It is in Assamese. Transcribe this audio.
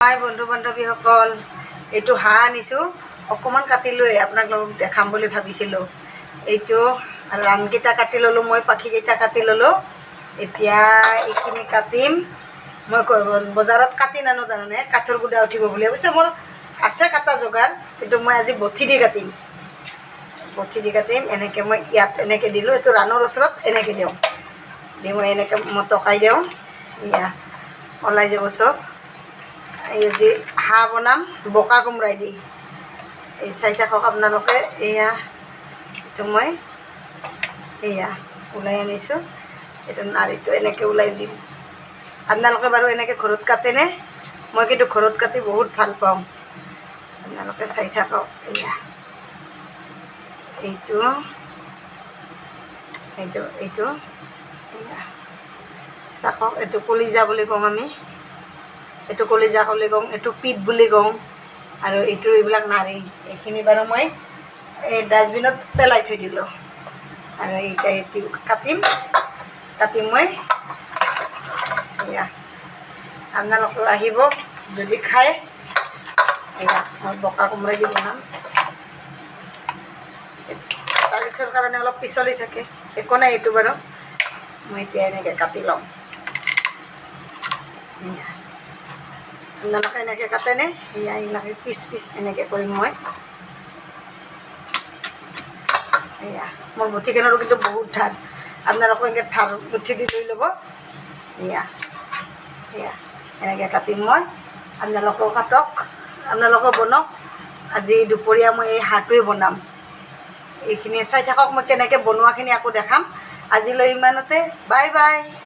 হাই বন্ধু বান্ধৱীসকল, এইটো হাঁহ আনিছোঁ, অকণমান কাটিলোঁ, আপোনালোকক দেখাম বুলি ভাবিছিলোঁ। এইটো ৰানকেইটা কাটি ল'লোঁ, মই পাখিকেইটা কাটি ল'লোঁ। এতিয়া এইখিনি কাটিম। মই বজাৰত কাটি নানো, তাৰমানে কাঠৰ গুদা উঠিব বুলি অৱশ্যে মোৰ আছে কাটা যোগাৰ, কিন্তু মই আজি বঠি দি কাটিম। এনেকৈ মই ইয়াত এনেকৈ দিলোঁ, এইটো ৰানৰ ওচৰত এনেকৈ দিওঁ, মই এনেকৈ মটকাই দিওঁ, এয়া ওলাই যাব চব। এই যে হাঁহ বনাম বোকা কোমৰাই দি, এই চাই থাকক আপোনালোকে। এয়া এইটো মই এয়া ওলাই আনিছোঁ, এইটো নাড়ীটো এনেকৈ ওলাই দিম। আপোনালোকে বাৰু এনেকৈ ঘৰত কাটেনে? মই কিন্তু ঘৰত কাটি বহুত ভাল পাওঁ, আপোনালোকে চাই থাকক। এয়া এইটো এইটো এইটো এয়া চাকক, এইটো কলিজা বুলি কওঁ আমি, এইটো কলিজা বুলি কওঁ, এইটো পিঠ বুলি কওঁ, আৰু এইটো এইবিলাক নাড়ী। এইখিনি বাৰু মই এই ডাষ্টবিনত পেলাই থৈ দিলোঁ। আৰু এতিয়া এইটো কাটিম মই। এয়া আপোনালোকেও আহিব যদি খায়। এয়া মই বোকা কোমৰাই দি বনাম, টাইলছৰ কাৰণে অলপ পিছলি থাকে, একো নাই এইটো বাৰু। মই এতিয়া এনেকৈ কাটি ল'ম। এয়া আপোনালোকে এনেকৈ কাটেনে? এয়া এইবিলাকে পিচ এনেকৈ কৰিম মই। এয়া মোৰ বটিখনৰো কিন্তু বহুত ধাৰ, আপোনালোকে এনেকৈ ধাৰ মুঠি দি লৈ ল'ব। এয়া এনেকৈ কাটিম মই, আপোনালোকেও কাটক, আপোনালোকেও বনাওক। আজি দুপৰীয়া মই এই হাঁহটোৱে বনাম। এইখিনি চাই থাকক, মই কেনেকৈ বনোৱাখিনি আকৌ দেখাম। আজিলৈ ইমানতে, বাই বাই।